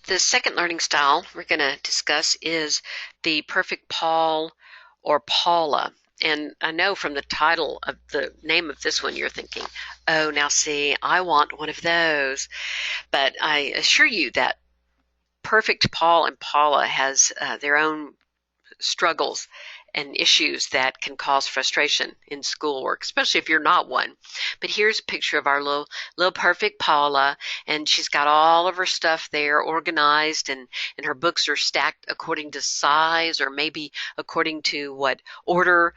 The second learning style we're going to discuss is the perfect Paul or Paula. And I know from the title of the name of this one, you're thinking, oh, now see, I want one of those. But I assure you that perfect Paul and Paula has their own struggles and issues that can cause frustration in schoolwork, especially if you're not one. But here's a picture of our little perfect Paula, and she's got all of her stuff there organized, and her books are stacked according to size or maybe according to what order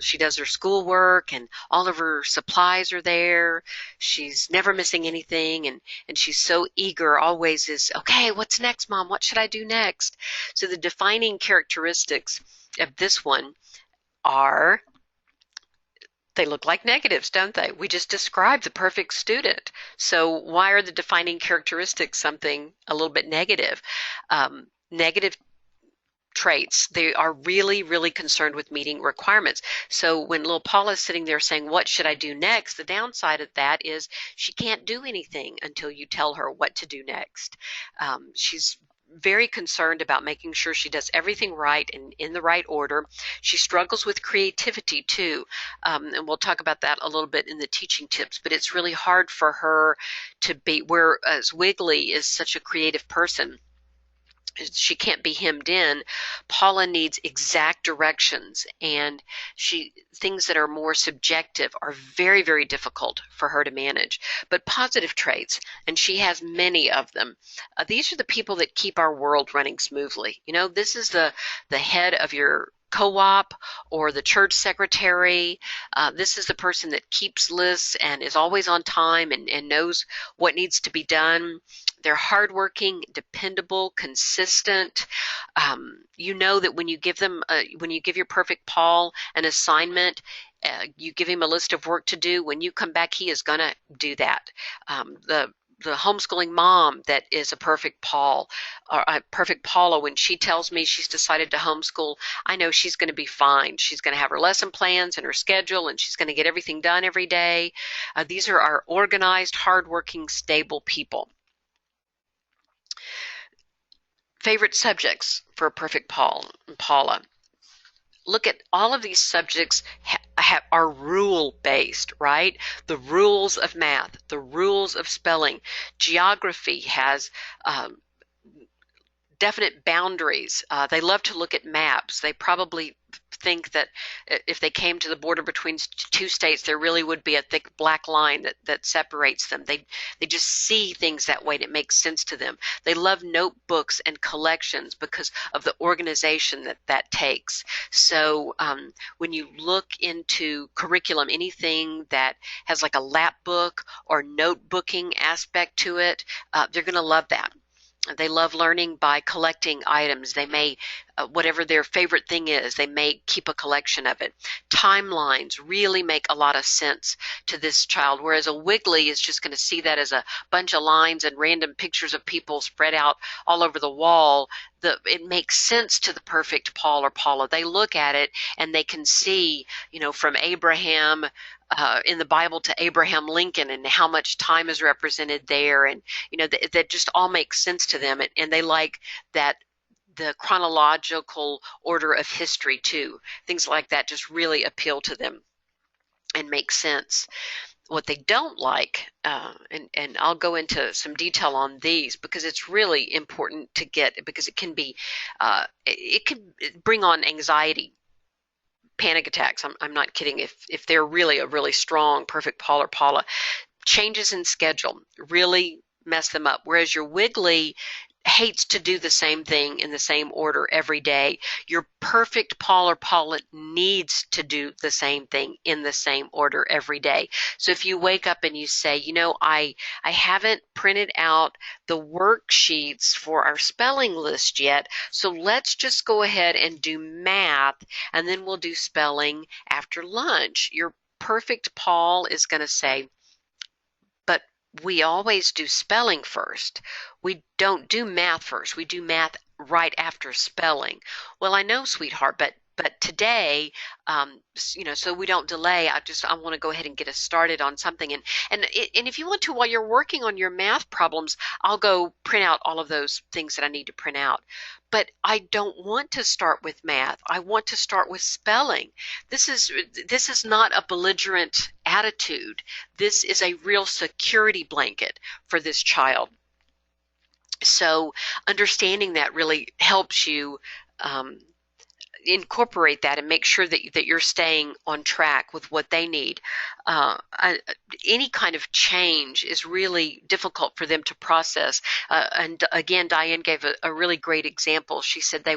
she does her schoolwork, and all of her supplies are there. She's never missing anything, and she's so eager, always is, okay, what's next, Mom? What should I do next? So the defining characteristics of this one are they look like negatives, don't they? We just described the perfect student. So why are the defining characteristics something a little bit negative? Negative traits. They are really, really concerned with meeting requirements. So when little Paula's sitting there saying, what should I do next? The downside of that is she can't do anything until you tell her what to do next. She's very concerned about making sure she does everything right and in the right order. She struggles with creativity too, and we'll talk about that a little bit in the teaching tips, but it's really hard for her to be, whereas Wiggly is such a creative person, she can't be hemmed in. Paula needs exact directions, and things that are more subjective are very, very difficult for her to manage. But positive traits, and she has many of them. These are the people that keep our world running smoothly. You know, this is the head of your co-op or the church secretary. This is the person that keeps lists and is always on time and knows what needs to be done. They're hardworking, dependable, consistent. You know that when you give your perfect Paul an assignment, you give him a list of work to do. When you come back, he is going to do that. The homeschooling mom that is a perfect Paul or a perfect Paula, when she tells me she's decided to homeschool, I know she's going to be fine. She's going to have her lesson plans and her schedule, and she's going to get everything done every day. These are our organized, hardworking, stable people. Favorite subjects for a perfect Paul and Paula. Look at all of these subjects are rule based, right? The rules of math, the rules of spelling. Geography has definite boundaries. They love to look at maps. They probably think that if they came to the border between two states, there really would be a thick black line that separates them. They just see things that way, and it makes sense to them. They love notebooks and collections because of the organization that takes. So when you look into curriculum, anything that has like a lap book or notebooking aspect to it, they're going to love that. They love learning by collecting items. They may, whatever their favorite thing is, they may keep a collection of it. Timelines really make a lot of sense to this child, whereas a Wiggly is just going to see that as a bunch of lines and random pictures of people spread out all over the wall. It makes sense to the perfect Paul or Paula. They look at it and they can see, from Abraham in the Bible to Abraham Lincoln and how much time is represented there, and that just all makes sense to them, and they like that the chronological order of history too. Things like that just really appeal to them and make sense. What they don't like, and I'll go into some detail on these because it's really important to get, because it can bring on anxiety, panic attacks. I'm not kidding. If they're really a really strong, perfect Paul or Paula, changes in schedule really mess them up. Whereas your Wiggly hates to do the same thing in the same order every day. Your perfect Paul or Paula needs to do the same thing in the same order every day. So if you wake up and you say, I haven't printed out the worksheets for our spelling list yet, so let's just go ahead and do math, and then we'll do spelling after lunch. Your perfect Paul is going to say, but we always do spelling first. We don't do math first. We do math right after spelling. Well, I know, sweetheart, but but today, so we don't delay, I want to go ahead and get us started on something. And if you want to, while you're working on your math problems, I'll go print out all of those things that I need to print out. But I don't want to start with math. I want to start with spelling. This is not a belligerent attitude. This is a real security blanket for this child. So understanding that really helps you incorporate that and make sure that you're staying on track with what they need. Any kind of change is really difficult for them to process. And again, Diane gave a really great example. She said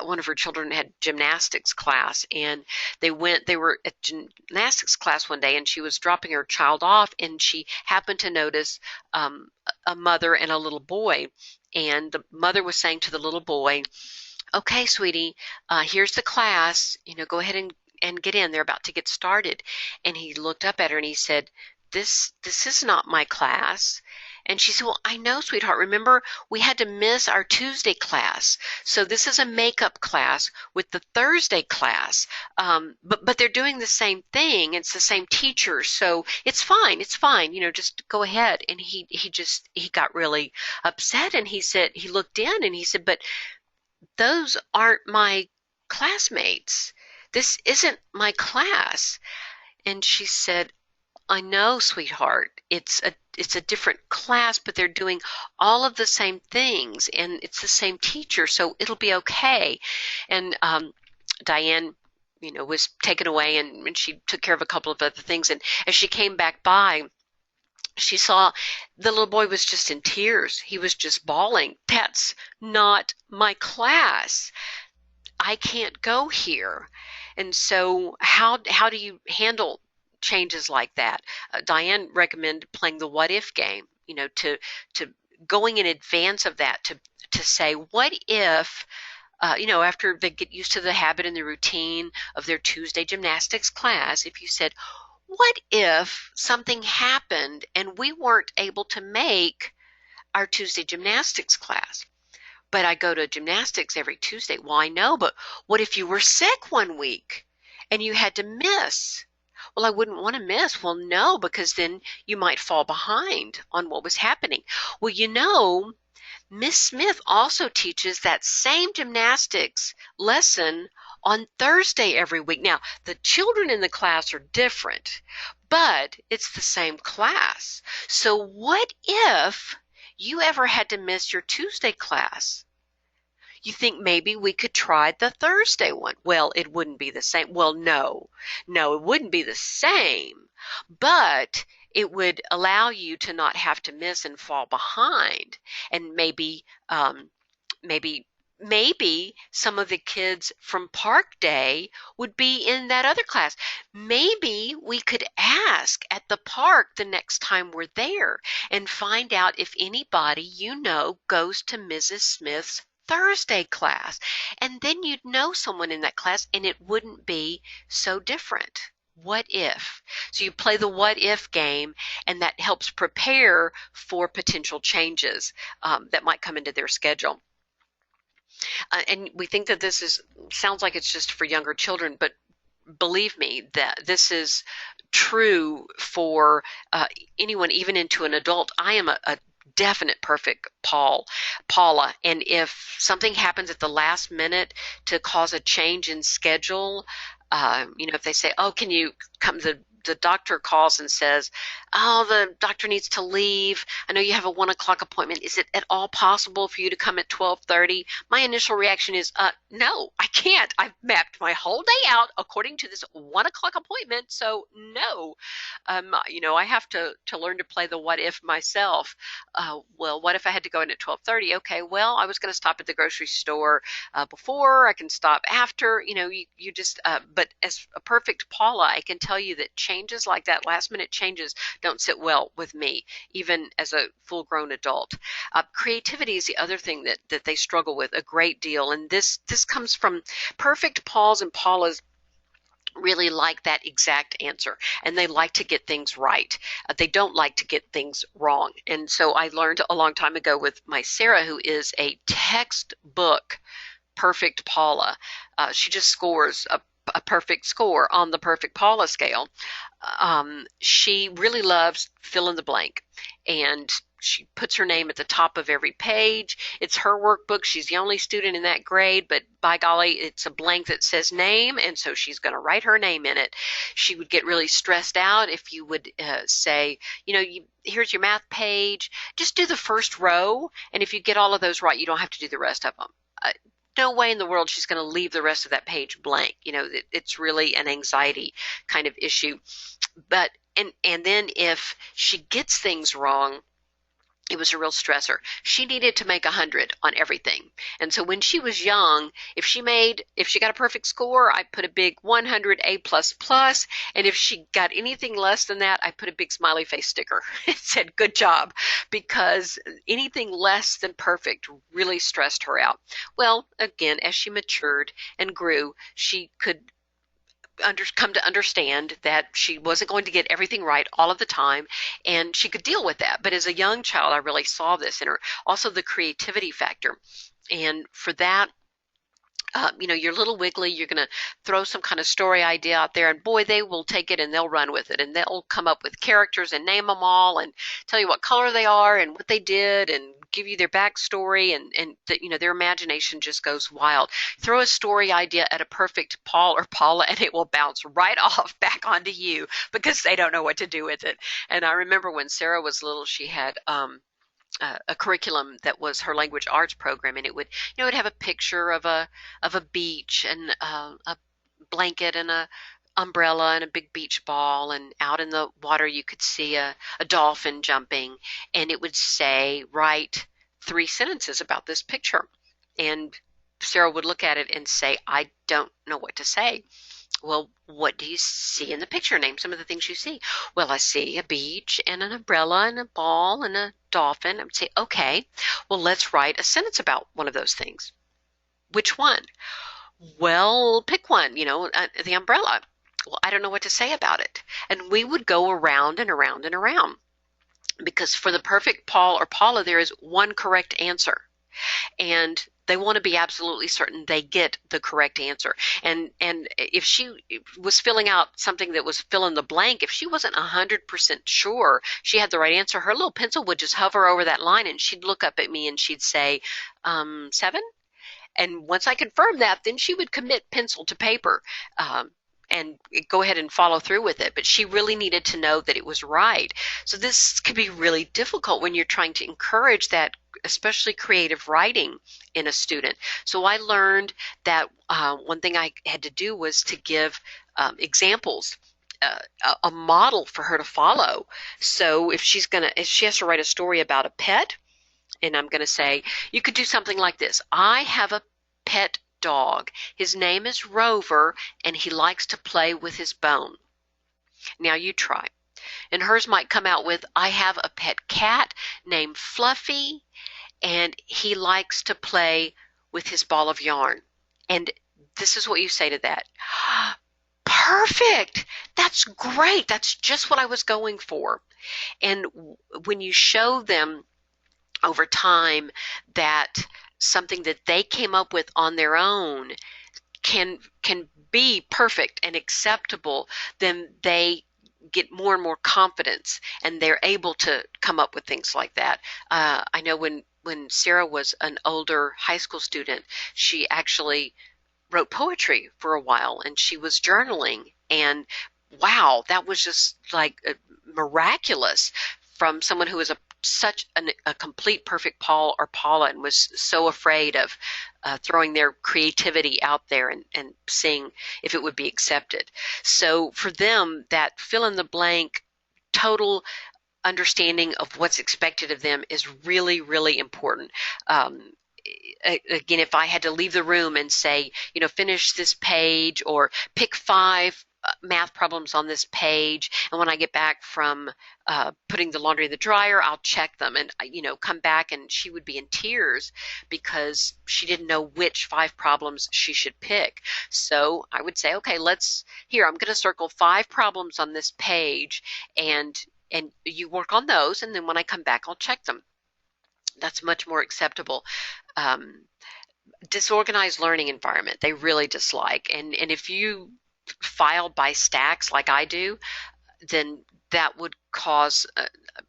one of her children had gymnastics class, and they were at gymnastics class one day, and she was dropping her child off, and she happened to notice a mother and a little boy. And the mother was saying to the little boy, "Okay, sweetie, here's the class. Go ahead and get in. They're about to get started." And he looked up at her and he said, This is not my class." And she said, "Well, I know, sweetheart. Remember, we had to miss our Tuesday class. So this is a makeup class with the Thursday class. But they're doing the same thing. It's the same teacher. So it's fine. It's fine. Just go ahead." And he got really upset, and he looked in and he said, "But those aren't my classmates. This isn't my class." And she said, "I know, sweetheart. It's a different class, but they're doing all of the same things, and it's the same teacher, so it'll be okay." And Diane, was taken away, and she took care of a couple of other things. And as she came back by, she saw the little boy was just in tears. He was just bawling. "That's not my class. I can't go here." And so how do you handle changes like that? Diane recommended playing the what if game, to going in advance of that, to say, what if, after they get used to the habit and the routine of their Tuesday gymnastics class, if you said, "What if something happened and we weren't able to make our Tuesday gymnastics class? But I go to gymnastics every Tuesday." "Well, I know, but what if you were sick one week and you had to miss?" "Well, I wouldn't want to miss." "Well, no, because then you might fall behind on what was happening." "Well, Miss Smith also teaches that same gymnastics lesson on Thursday every week." Now, the children in the class are different, but it's the same class. So what if you ever had to miss your Tuesday class? You think maybe we could try the Thursday one? Well, it wouldn't be the same. Well, no, it wouldn't be the same, but it would allow you to not have to miss and fall behind. And maybe some of the kids from Park Day would be in that other class. Maybe we could ask at the park the next time we're there and find out if anybody goes to Mrs. Smith's Thursday class. And then you'd know someone in that class, and it wouldn't be so different. What if? So you play the what if game, and that helps prepare for potential changes that might come into their schedule. And we think that sounds like it's just for younger children, but believe me that this is true for anyone, even into an adult. I am a definite perfect Paula, and if something happens at the last minute to cause a change in schedule, if they say, "Oh, can you come?" The doctor calls and says, "Oh, the doctor needs to leave. I know you have a 1 o'clock appointment. Is it at all possible for you to come at 12:30? My initial reaction is, no, I can't. I've mapped my whole day out according to this 1 o'clock appointment. So no, I have to learn to play the what if myself. Well, what if I had to go in at 12:30? Okay, well, I was going to stop at the grocery store before. I can stop after. You just. But as a perfect Paula, I can tell you that changes like that, last minute changes, don't sit well with me, even as a full-grown adult. Creativity is the other thing that they struggle with a great deal, and this comes from perfect Pauls and Paulas. Really like that exact answer, and they like to get things right. They don't like to get things wrong. And so I learned a long time ago with my Sarah, who is a textbook perfect Paula. She just scores a perfect score on the perfect Paula scale. She really loves fill in the blank, and she puts her name at the top of every page. It's her workbook. She's the only student in that grade, but by golly, it's a blank that says name, and so she's going to write her name in it. She would get really stressed out if you would say, here's your math page. Just do the first row, and if you get all of those right, you don't have to do the rest of them. No way in the world she's going to leave the rest of that page blank. It's really an anxiety kind of issue. But and then if she gets things wrong, it was a real stressor. She needed to make 100 on everything. And so when she was young, if she got a perfect score, I put a big 100 A++. And if she got anything less than that, I put a big smiley face sticker. It said, good job, because anything less than perfect really stressed her out. Well, again, as she matured and grew, she could come to understand that she wasn't going to get everything right all of the time, and she could deal with that. But as a young child, I really saw this in her. Also, the creativity factor. And for that, your little Wiggly, you're going to throw some kind of story idea out there, and boy, they will take it and they'll run with it, and they'll come up with characters and name them all and tell you what color they are and what they did and give you their backstory, and their imagination just goes wild. Throw a story idea at a perfect Paul or Paula, and it will bounce right off back onto you because they don't know what to do with it. And I remember when Sarah was little, she had a curriculum that was her language arts program, and it would have a picture of a beach and a blanket and a umbrella and a big beach ball, and out in the water you could see a dolphin jumping, and it would say, write 3 sentences about this picture. And Sarah would look at it and say, I don't know what to say. Well, what do you see in the picture? Name some of the things you see. Well, I see a beach and an umbrella and a ball and a dolphin. I would say, okay, well, let's write a sentence about one of those things. Which one? Well, pick one, the umbrella. Well, I don't know what to say about it. And we would go around and around and around, because for the perfect Paul or Paula, there is one correct answer. And they want to be absolutely certain they get the correct answer. And if she was filling out something that was fill in the blank, if she wasn't 100% sure she had the right answer, her little pencil would just hover over that line, and she'd look up at me and she'd say, 7? And once I confirmed that, then she would commit pencil to paper and go ahead and follow through with it. But she really needed to know that it was right. So this can be really difficult when you're trying to encourage that, especially creative writing in a student. So I learned that one thing I had to do was to give examples, a model for her to follow. So if she has to write a story about a pet, and I'm going to say, you could do something like this. I have a pet dog. His name is Rover, and he likes to play with his bone. Now you try. And hers might come out with, I have a pet cat named Fluffy, and he likes to play with his ball of yarn. And this is what you say to that. Perfect! That's great! That's just what I was going for. And when you show them over time that something that they came up with on their own can be perfect and acceptable, then they get more and more confidence, and they're able to come up with things like that. I know when Sarah was an older high school student, she actually wrote poetry for a while, and she was journaling, and wow, that was just like miraculous from someone who was such a complete perfect Paul or Paula, and was so afraid of throwing their creativity out there and seeing if it would be accepted. So for them, that fill in the blank, total understanding of what's expected of them is really, really important. Again, if I had to leave the room and say, finish this page or pick 5 math problems on this page, and when I get back from putting the laundry in the dryer, I'll check them and come back, and she would be in tears because she didn't know which 5 problems she should pick. So I would say, okay, I'm going to circle 5 problems on this page, and you work on those, and then when I come back, I'll check them. That's much more acceptable. Disorganized learning environment they really dislike. And if you file by stacks like I do, then that would cause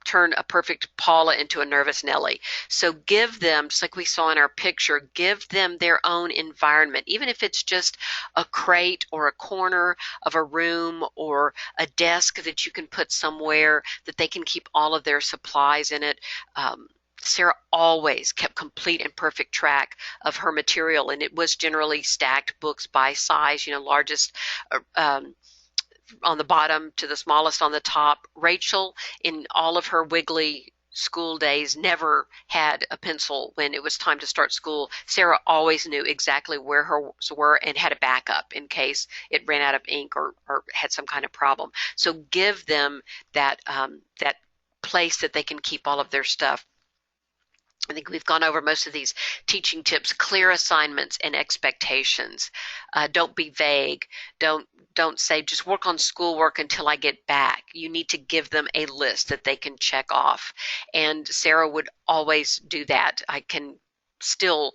turn a perfect Paula into a nervous Nellie. So give them, just like we saw in our picture, give them their own environment, even if it's just a crate or a corner of a room or a desk that you can put somewhere that they can keep all of their supplies in it. Sarah always kept complete and perfect track of her material, and it was generally stacked books by size, largest on the bottom to the smallest on the top. Rachel, in all of her wiggly school days, never had a pencil when it was time to start school. Sarah always knew exactly where hers were and had a backup in case it ran out of ink or had some kind of problem. So give them that place that they can keep all of their stuff. I think we've gone over most of these teaching tips. Clear assignments and expectations. Don't be vague. Don't say just work on schoolwork until I get back. You need to give them a list that they can check off. And Sarah would always do that. I can still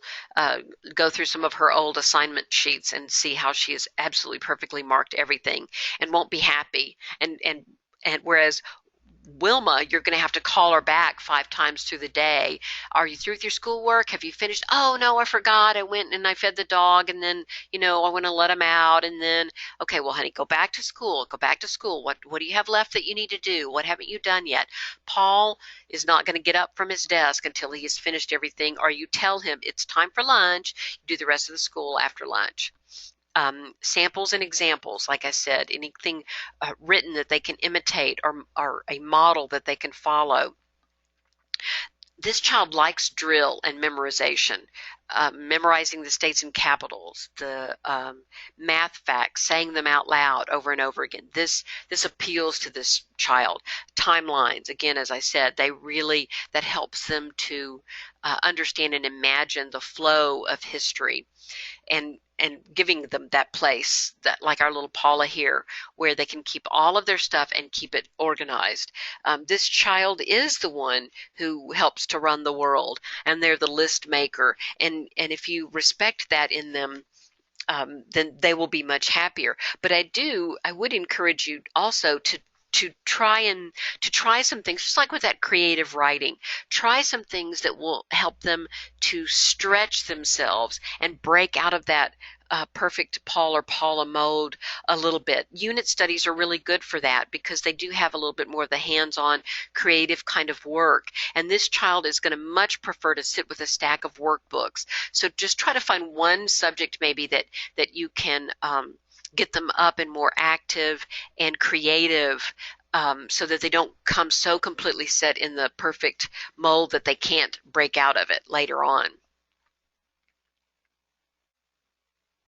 go through some of her old assignment sheets and see how she has absolutely perfectly marked everything and won't be happy. And whereas Wilma, you're going to have to call her back 5 times through the day. Are you through with your schoolwork? Have you finished? Oh, no, I forgot. I went and I fed the dog, and then, I want to let him out. And then, okay, well, honey, go back to school. Go back to school. What do you have left that you need to do? What haven't you done yet? Paul is not going to get up from his desk until he has finished everything, or you tell him it's time for lunch. You do the rest of the school after lunch. Samples and examples, like I said, anything written that they can imitate or a model that they can follow. This child likes drill and memorization, memorizing the states and capitals, the math facts, saying them out loud over and over again. This appeals to this child. Timelines, again, as I said, that helps them to understand and imagine the flow of history. And giving them that place, that like our little Paula here, where they can keep all of their stuff and keep it organized. This child is the one who helps to run the world, and they're the list maker. And if you respect that in them, then they will be much happier. But I would encourage you also to try some things, just like with that creative writing. Try some things that will help them to stretch themselves and break out of that perfect Paul or Paula mold a little bit. Unit studies are really good for that because they do have a little bit more of the hands-on creative kind of work. And this child is going to much prefer to sit with a stack of workbooks. So just try to find one subject maybe that you can get them up and more active and creative, so that they don't come so completely set in the perfect mold that they can't break out of it later on.